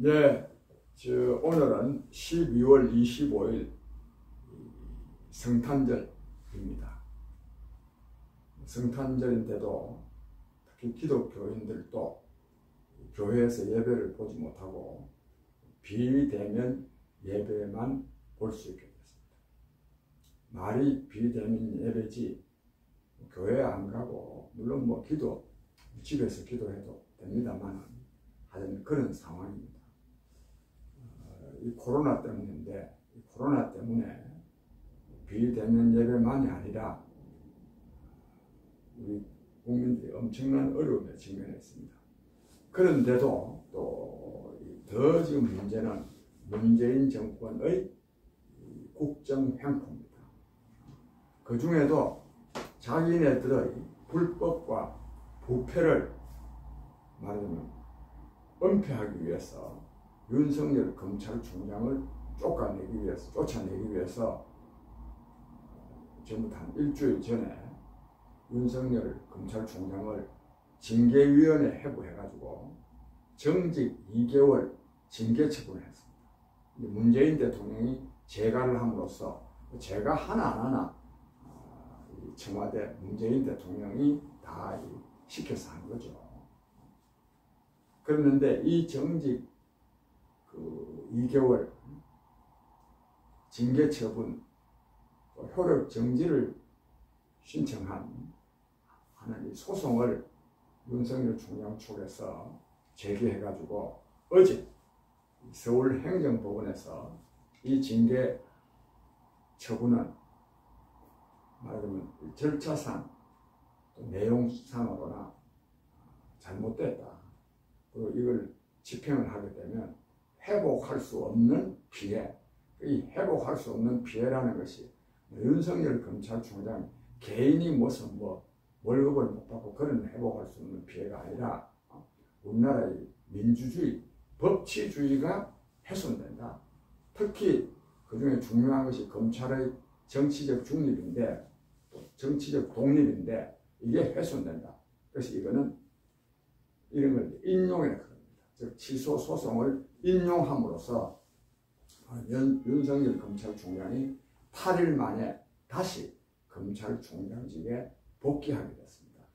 네, 오늘은 12월 25일 성탄절입니다. 성탄절인데도 특히 기독교인들도 교회에서 예배를 보지 못하고 비대면 예배만 볼 수 있게 됐습니다. 말이 비대면 예배지 교회 안 가고 물론 집에서 기도해도 됩니다만 하여튼 그런 상황입니다. 이 코로나 때문인데 이 코로나 때문에 비대면 예배만이 아니라 우리 국민들이 엄청난 어려움에 직면했습니다. 그런데도 또 더 지금 문제는 문재인 정권의 국정 횡포입니다. 그 중에도 자기네들의 불법과 부패를 말하자면 은폐하기 위해서 윤석열 검찰총장을 쫓아내기 위해서 전부터 한 일주일 전에 윤석열 검찰총장을 징계위원회 해부해가지고 정직 2개월 징계 처분을 했습니다. 문재인 대통령이 재가를 함으로써 재가 하나 안 하나 청와대 문재인 대통령이 다 시켜서 한 거죠. 그랬는데 이 정직 2개월 징계 처분 효력 정지를 신청한 하는 소송을 윤석열 총장 쪽에서 제기해가지고 어제 서울행정법원에서 이 징계 처분은 말하자면 절차상 또 내용상으로나 잘못됐다. 그리고 이걸 집행을 하게 되면 회복할 수 없는 피해, 이 회복할 수 없는 피해라는 것이 윤석열 검찰총장 개인이 무슨 월급을 못 받고 그런 회복할 수 없는 피해가 아니라 우리나라의 민주주의, 법치주의가 훼손된다. 특히 그 중에 중요한 것이 검찰의 정치적 중립인데 또 정치적 독립인데 이게 훼손된다. 그래서 이거는 이런 걸 인용이라 그럽니다. 즉 취소 소송을 인용함으로써 윤석열 검찰총장이 8일 만에 다시 검찰총장직에 복귀하게 됐습니다.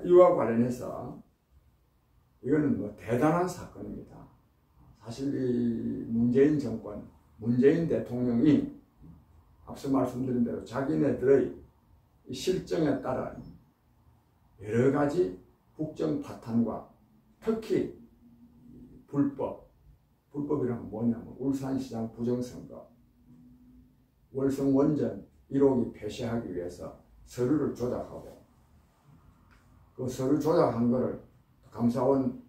이와 관련해서 이거는 대단한 사건입니다. 사실 이 문재인 정권, 문재인 대통령이 앞서 말씀드린 대로 자기네들의 실정에 따른 여러 가지 국정 파탄과 특히 불법이란 뭐냐면 울산시장 부정선거, 월성 원전 1호기 폐쇄하기 위해서 서류를 조작하고 그 서류 조작한 거를 감사원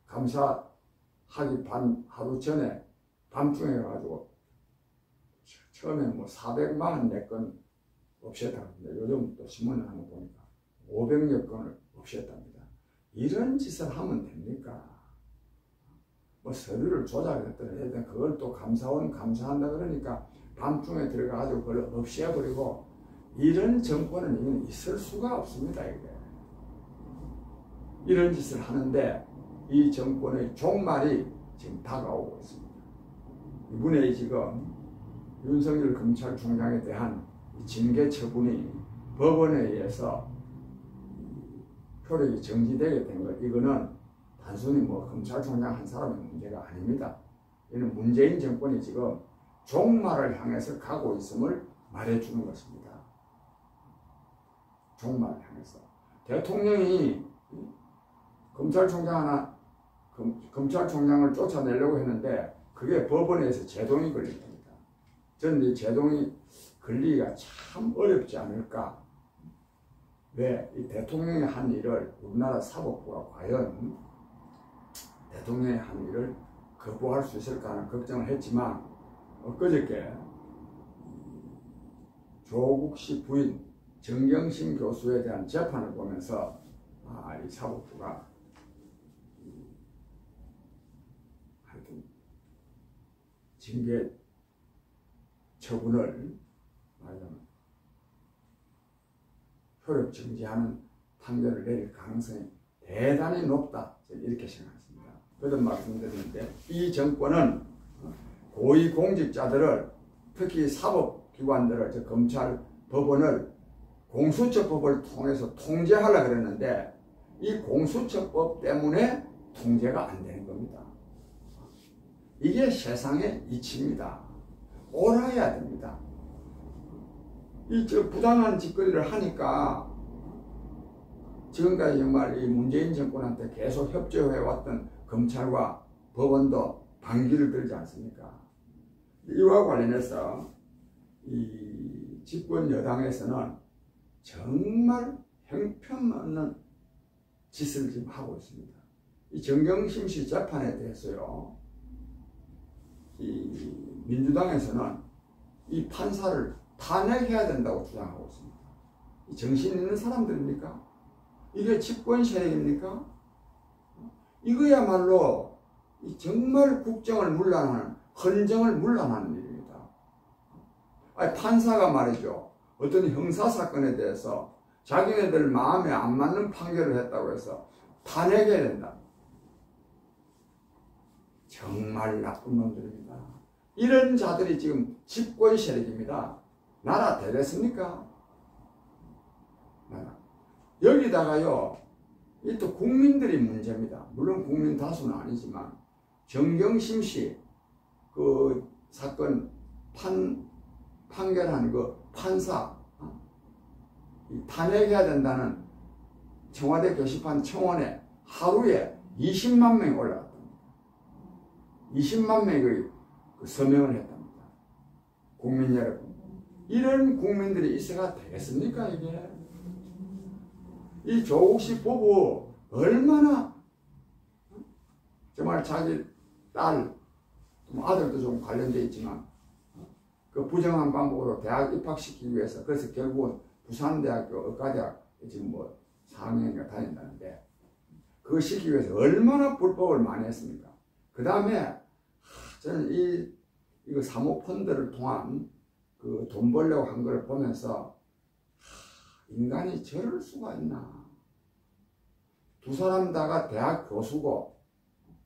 감사하기 하루 전에 밤중에 가지고 처음에는 400만 내 건 없앴다는데 요즘 또 신문을 하나 보니까 500여 건을 없앴답니다. 이런 짓을 하면 됩니까? 서류를 조작했더니 그걸 또 감사원 감사한다 그러니까 밤중에 들어가가지고 그걸 없애버리고 이런 정권은 있을 수가 없습니다. 이런 짓을 하는데 이 정권의 종말이 지금 다가오고 있습니다. 이번에 지금 윤석열 검찰총장에 대한 징계 처분이 법원에 의해서 효력이 정지되게 된 것, 이거는 단순히 검찰총장 한 사람의 문제가 아닙니다. 이는 문재인 정권이 지금 종말을 향해서 가고 있음을 말해주는 것입니다. 종말을 향해서. 대통령이 검찰총장을 쫓아내려고 했는데 그게 법원에서 제동이 걸린 겁니다. 저는 이 제동이 걸리기가 참 어렵지 않을까. 왜? 이 대통령이 한 일을 우리나라 사법부가 과연 대통령이 한 일을 거부할 수 있을까 하는 걱정을 했지만 엊그저께 조국 씨 부인 정경심 교수에 대한 재판을 보면서 이 사법부가 하여튼 징계 처분을 말하자면 효력 정지하는 판결을 내릴 가능성이 대단히 높다. 저는 이렇게 생각했습니다. 그런 말씀드렸는데, 이 정권은 고위공직자들을, 특히 사법기관들을, 즉 검찰, 법원을 공수처법을 통해서 통제하려고 그랬는데, 이 공수처법 때문에 통제가 안 되는 겁니다. 이게 세상의 이치입니다. 옳아야 됩니다. 이 부당한 짓거리를 하니까 지금까지 정말 이 문재인 정권한테 계속 협조해왔던 검찰과 법원도 반기를 들지 않습니까? 이와 관련해서 이 집권 여당에서는 정말 형편없는 짓을 지금 하고 있습니다. 이 정경심 씨 재판에 대해서요, 이 민주당에서는 이 판사를 탄핵해야 된다고 주장하고 있습니다. 이 정신 있는 사람들입니까? 이게 집권 세력입니까? 이거야말로 정말 국정을 문란하는, 헌정을 문란하는 일입니다. 아니, 판사가 말이죠, 어떤 형사사건에 대해서 자기네들 마음에 안 맞는 판결을 했다고 해서 탄핵해야 된다. 정말 나쁜 놈들입니다. 이런 자들이 지금 집권 세력입니다. 나라 되겠습니까? 나라. 여기다가요, 이 또 국민들이 문제입니다. 물론 국민 다수는 아니지만, 정경심 씨 그 사건 판결한 그 판사, 탄핵해야 된다는 청와대 게시판 청원에 하루에 20만 명이 올라갔답니다. 20만 명이 그 서명을 했답니다. 국민 여러분, 이런 국민들이 있어가 되겠습니까? 이게 이 조국 씨 부부 얼마나 정말 자기 딸, 아들도 좀 관련돼 있지만 그 부정한 방법으로 대학 입학시키기 위해서, 그래서 결국은 부산대학교 의과대학 지금 뭐 4학년인가 다닌다는데, 그거 시키기 위해서 얼마나 불법을 많이 했습니까? 그 다음에 저는 이거 사모펀드를 통한 그 돈 벌려고 한 걸 보면서 인간이 저럴 수가 있나. 두 사람 다가 대학 교수고,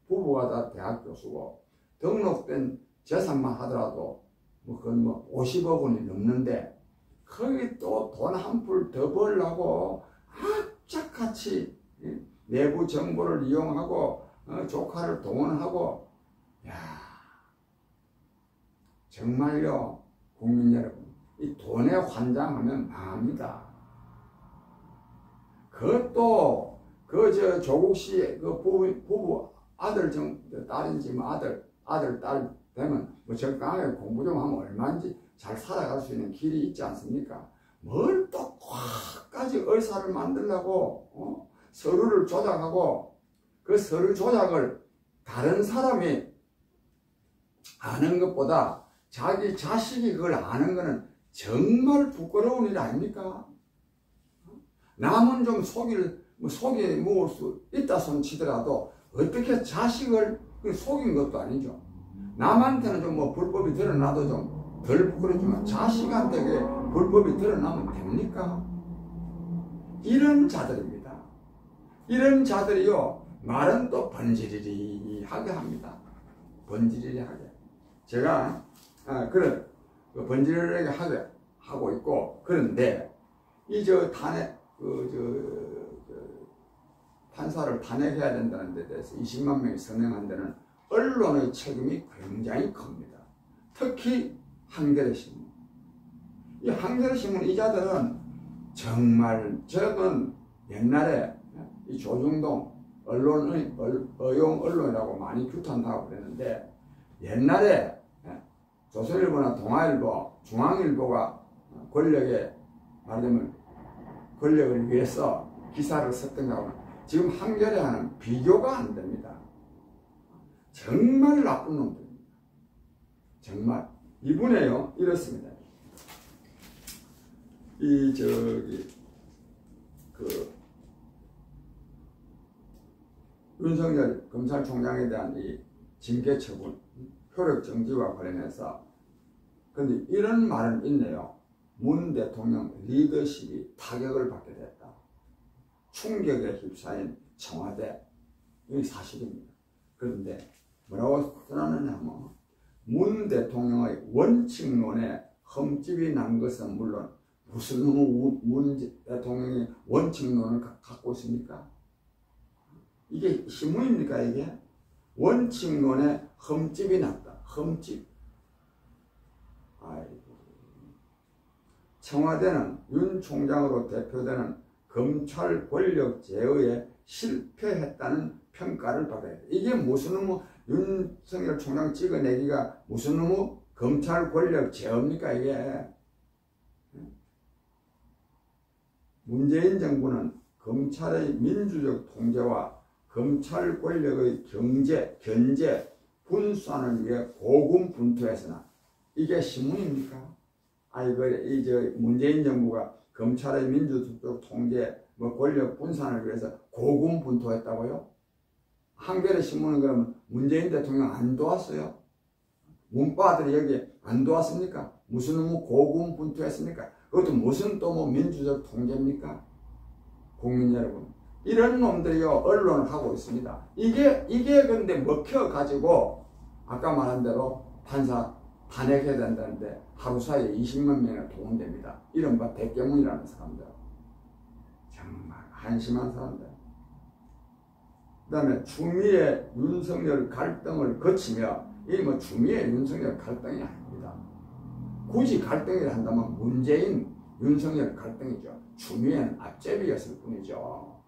부부가 다 대학 교수고, 등록된 재산만 하더라도 그건 50억 원이 넘는데, 거기 또 돈 한 푼 더 벌려고 악착같이 내부 정보를 이용하고 조카를 동원하고, 야, 정말요, 국민 여러분, 이 돈에 환장하면 망합니다. 그것도 조국 씨 그 부부 아들 딸인지 아들 딸 되면 적당하게 공부 좀 하면 얼마인지 잘 살아갈 수 있는 길이 있지 않습니까? 뭘 또 quack까지 의사를 만들려고 서류를 조작하고, 그 서류 조작을 다른 사람이 아는 것보다 자기 자식이 그걸 아는 거는 정말 부끄러운 일 아닙니까? 남은 좀 속이 먹을 수 있다 손 치더라도 어떻게 자식을 속인 것도 아니죠. 남한테는 좀 불법이 드러나도 좀 덜 부끄럽지만 자식한테 불법이 드러나면 됩니까? 이런 자들입니다. 이런 자들이요, 말은 또 번지르르하게 합니다. 번지르르하게. 제가 그런 번지르르하게 하고 있고, 그런데 판사를 탄핵해야 된다는 데 대해서 20만 명이 서명한 데는 언론의 책임이 굉장히 큽니다. 특히 한겨레 신문. 이 한겨레 신문 이 자들은 정말, 저는 옛날에 이 조중동 어용 언론이라고 많이 규탄하고 그랬는데, 옛날에 조선일보나 동아일보, 중앙일보가 말하자면 권력을 위해서 기사를 썼던가 하면 지금 한겨레와는 비교가 안 됩니다. 정말 나쁜 놈들입니다. 정말. 이분에요, 이렇습니다. 윤석열 검찰총장에 대한 이 징계 처분, 효력 정지와 관련해서, 근데 이런 말은 있네요. 문 대통령 리더십이 타격을 받게 됐다. 충격에 휩싸인 청와대. 이게 사실입니다. 그런데 뭐라고 써놨느냐면 문 대통령의 원칙론에 흠집이 난 것은 물론 무슨 문 대통령이 원칙론을 갖고 있습니까? 이게 신문입니까 이게? 원칙론에 흠집이 났다. 흠집. 아이고. 청와대는 윤 총장으로 대표되는 검찰 권력 제어에 실패했다는 평가를 받아야 돼. 이게 무슨 윤석열 총장 찍어내기가 무슨 검찰 권력 제어입니까 이게? 문재인 정부는 검찰의 민주적 통제와 검찰 권력의 견제, 분산을 위해 고군분투했으나 이게 신문입니까? 문재인 정부가 검찰의 민주적 통제, 권력 분산을 위해서 고군분투했다고요? 한겨레 신문은 그러면 문재인 대통령 안 도왔어요? 문바들이 여기 안 도왔습니까? 무슨 고군분투했습니까? 그것도 무슨 또 민주적 통제입니까? 국민 여러분, 이런 놈들이요 언론을 하고 있습니다. 이게 근데 먹혀가지고 아까 말한 대로 판사 탄핵해야 된다는데 하루 사이에 20만 명이나 동원됩니다. 이른바 백계문이라는 사람들. 정말 한심한 사람들. 그 다음에 추미애 윤석열 갈등을 거치며 이 추미애 윤석열 갈등이 아닙니다. 굳이 갈등을 한다면 문재인 윤석열 갈등이죠. 추미애는 앞제비였을 뿐이죠.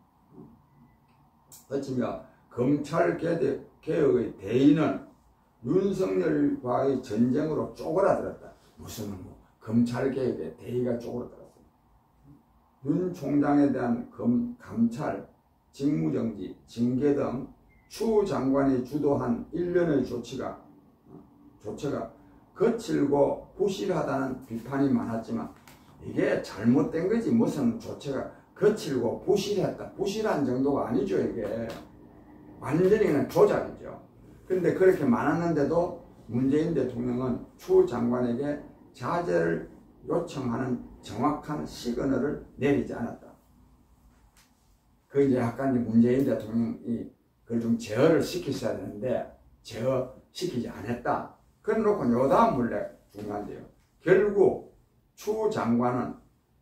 거치며 검찰 개혁의 대의는 윤석열과의 전쟁으로 쪼그라들었다. 무슨 검찰 개혁의 대의가 쪼그라들었어. 윤 총장에 대한 감찰, 직무정지, 징계 등 추 장관이 주도한 일련의 조치가 거칠고 부실하다는 비판이 많았지만 이게 잘못된 거지 무슨 조치가 거칠고 부실했다. 부실한 정도가 아니죠 이게. 완전히 그냥 조작이죠. 근데 그렇게 많았는데도 문재인 대통령은 추 장관에게 자제를 요청하는 정확한 시그널을 내리지 않았다. 그 이제 약간 문재인 대통령이 그걸 좀 제어를 시키셔야 되는데 제어시키지 않았다. 그래 놓고 요다음 문제 중요한데요. 결국 추 장관은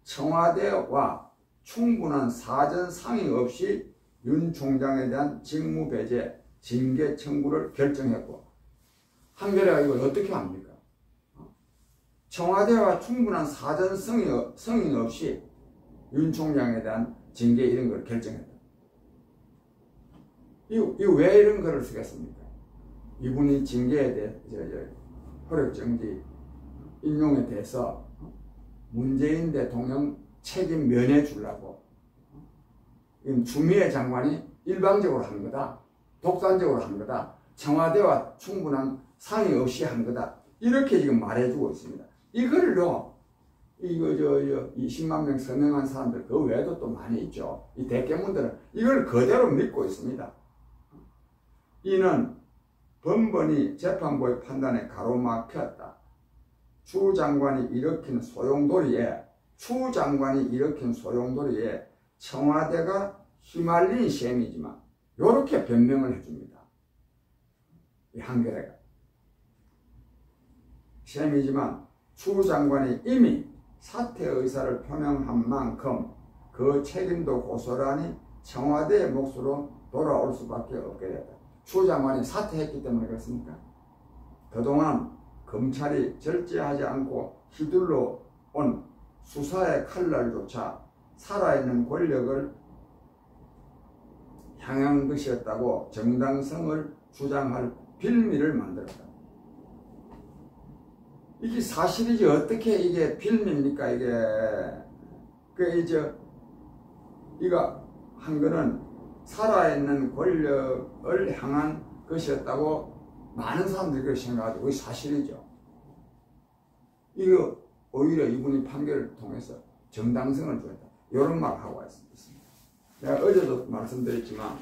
청와대와 충분한 사전 상의 없이 윤 총장에 대한 직무 배제, 징계 청구를 결정했고 한겨레가 이걸 어떻게 합니까? 청와대와 충분한 사전 승인 없이 윤 총장에 대한 징계 이런 걸 결정했다. 이거 왜 이런 글을 쓰겠습니까? 이분이 징계에 대해 효력정지 인용에 대해서 문재인 대통령 책임 면해 주려고 추미애 장관이 일방적으로 한 거다. 독단적으로 한 거다. 청와대와 충분한 상의 없이 한 거다. 이렇게 지금 말해주고 있습니다. 이걸로 이거 20만 명 서명한 사람들 그 외에도 또 많이 있죠. 이 대깨문들은 이걸 그대로 믿고 있습니다. 이는 번번이 재판부의 판단에 가로막혔다. 추 장관이 일으킨 소용돌이에 청와대가 휘말린 셈이지만 이렇게 변명을 해줍니다. 이 한겨레가. 셈이지만 추 장관이 이미 사퇴 의사를 표명한 만큼 그 책임도 고스란히 청와대의 몫으로 돌아올 수밖에 없게 됐다. 추 장관이 사퇴했기 때문에 그렇습니까? 그동안 검찰이 절제하지 않고 휘둘러 온 수사의 칼날조차 살아있는 권력을 향한 것이었다고 정당성을 주장할 빌미를 만들었다. 이게 사실이지 어떻게 이게 빌미입니까 이게. 이거 한 거는 살아있는 권력을 향한 것이었다고 많은 사람들이 그렇게 생각하죠. 그게 사실이죠. 이거 오히려 이분이 판결을 통해서 정당성을 주었다. 이런 말을 하고 있습니다. 내가 어제도 말씀드렸지만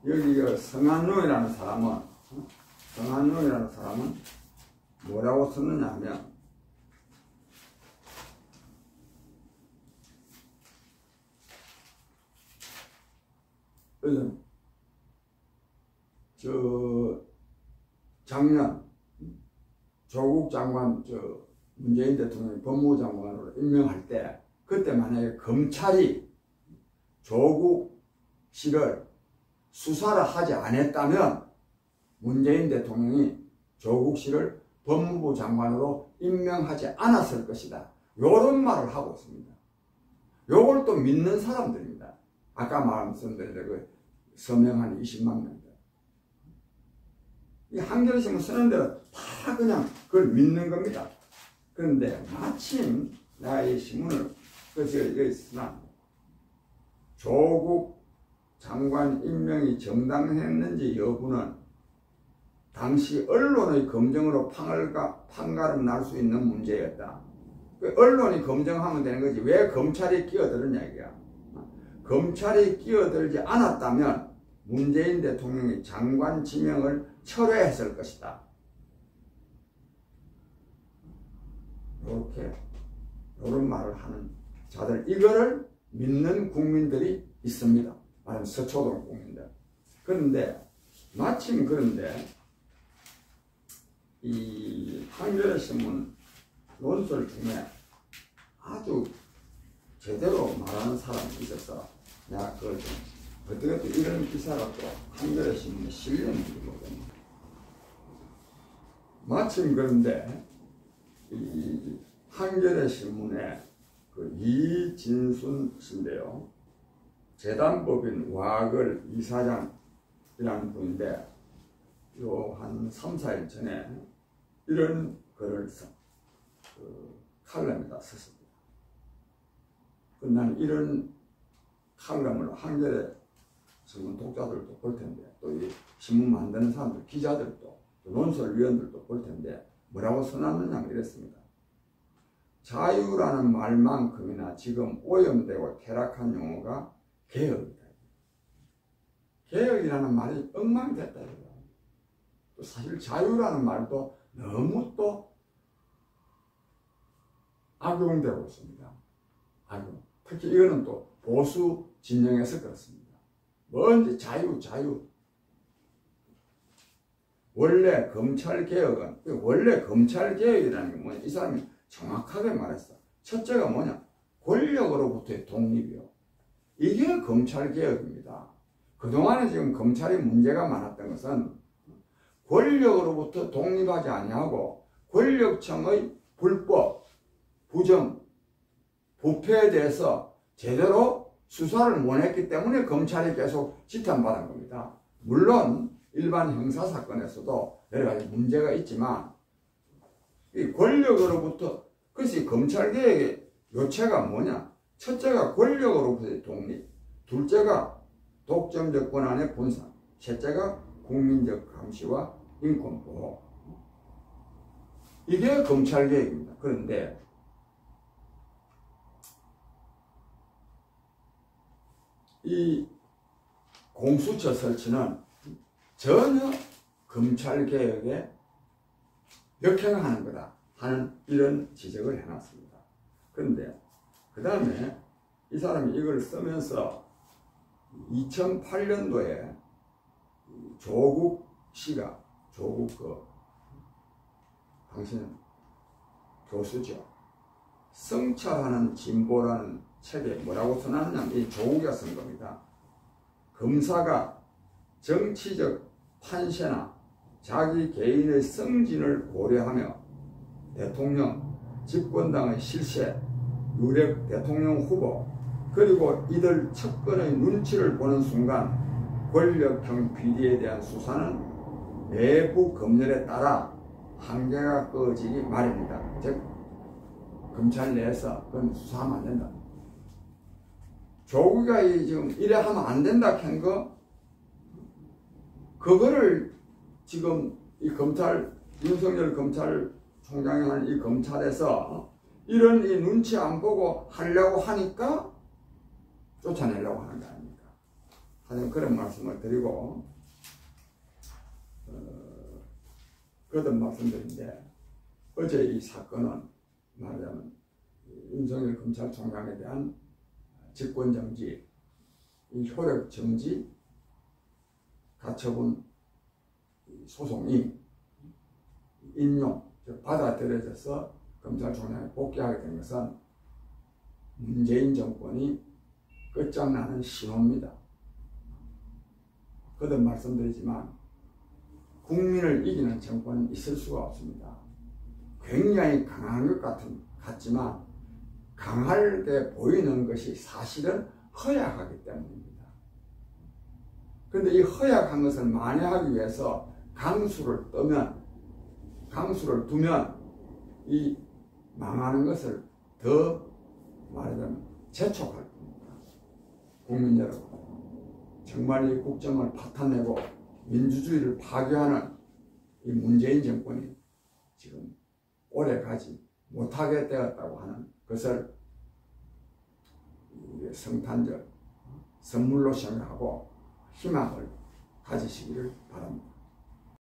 여기 성한룡이라는 사람은 뭐라고 썼느냐 하면 작년 조국 장관 문재인 대통령이 법무부 장관으로 임명할 때 그때 만약에 검찰이 조국 씨를 수사를 하지 않았다면 문재인 대통령이 조국 씨를 법무부 장관으로 임명하지 않았을 것이다. 요런 말을 하고 있습니다. 요걸 또 믿는 사람들입니다. 아까 말씀드린 그 서명한 20만 명들. 이 한겨레 신문 쓰는 대로 다 그냥 그걸 믿는 겁니다. 그런데 마침 내가 이 신문을 여기 있으나 조국 장관 임명이 정당했는지 여부는 당시 언론의 검증으로 판가름 날 수 있는 문제였다. 언론이 검증하면 되는 거지 왜 검찰이 끼어들었냐 이거야. 검찰이 끼어들지 않았다면 문재인 대통령이 장관 지명을 철회했을 것이다. 이렇게 이런 말을 하는 자들, 이거를 믿는 국민들이 있습니다. 말하면 서초동 국민들. 그런데 마침 그런데 이 한겨레 신문 논설 중에 아주 제대로 말하는 사람이 있어서 내가 그걸 좀 어떻게 또 이런 기사가 또 한겨레 신문에 실렸는지 모르겠네. 마침 그런데 이 한겨레 신문에 그 이진순 씨인데요. 재단법인 와글 이사장이라는 분인데 요 한 3, 4일 전에 이런 글을 칼럼에다 썼습니다. 나는 이런 칼럼을 한겨레 신문 독자들도 볼 텐데 또 이 신문 만드는 사람들, 기자들도 논설위원들도 볼 텐데 뭐라고 써놨느냐 이랬습니다. 자유라는 말만큼이나 지금 오염되고 퇴락한 용어가 개혁이다. 개혁이라는 말이 엉망됐다. 또 사실 자유라는 말도 너무 또 악용되고 있습니다. 악용. 특히 이거는 또 보수 진영에서 그렇습니다. 뭔지 자유. 원래 검찰개혁은, 원래 검찰개혁이라는 게 뭐냐, 이 사람이 정확하게 말했어. 첫째가 뭐냐, 권력으로부터의 독립이요. 이게 검찰개혁입니다. 그동안에 지금 검찰이 문제가 많았던 것은 권력으로부터 독립하지 아니하고 권력청의 불법, 부정, 부패에 대해서 제대로 수사를 못했기 때문에 검찰이 계속 지탄받은 겁니다. 물론 일반 형사사건에서도 여러 가지 문제가 있지만 이 권력으로부터, 그것이 검찰개혁의 요체가 뭐냐? 첫째가 권력으로부터의 독립, 둘째가 독점적 권한의 분산, 셋째가 국민적 감시와 인권보호. 이게 검찰개혁입니다. 그런데 이 공수처 설치는 전혀 검찰개혁에 역행하는 거다 하는 이런 지적을 해놨습니다. 그런데 그 다음에 이 사람이 이걸 쓰면서 2008년도에 조국 씨가, 조국 당신은 교수죠. 성찰하는 진보라는 책에 뭐라고 써놨냐면 이 조국이가 쓴 겁니다. 검사가 정치적 판세나 자기 개인의 승진을 고려하며 대통령, 집권당의 실세, 유력 대통령 후보, 그리고 이들 측근의 눈치를 보는 순간 권력형 비리에 대한 수사는 내부 검열에 따라 한계가 꺼지기 마련이다. 즉 검찰 내에서 그건 수사하면 안 된다. 조국이가 지금 이래 하면 안 된다 한 거, 그거를 지금 이 검찰, 윤석열 검찰총장이 하는 이 검찰에서 이런 이 눈치 안 보고 하려고 하니까 쫓아내려고 하는 거 아닙니까? 하여튼 그런 말씀을 드리고, 그런 말씀드린데, 어제 이 사건은 말하자면 윤석열 검찰총장에 대한 직권정지, 이 효력정지, 가처분 소송이 인용, 즉 받아들여져서 검찰총장에 복귀하게 된 것은 문재인 정권이 끝장나는 신호입니다. 거듭 말씀드리지만 국민을 이기는 정권은 있을 수가 없습니다. 굉장히 강한 것 같지만 강하게 보이는 것이 사실은 허약하기 때문입니다. 그런데 이 허약한 것을 만회하기 위해서 강수를 두면 이 망하는 것을 더 말하자면 재촉할 겁니다. 국민 여러분, 정말 이 국정을 파탄내고 민주주의를 파괴하는 이 문재인 정권이 지금 오래 가지 못하게 되었다고 하는 것을 우리의 성탄절 선물로 생각하고 희망을 가지시기를 바랍니다.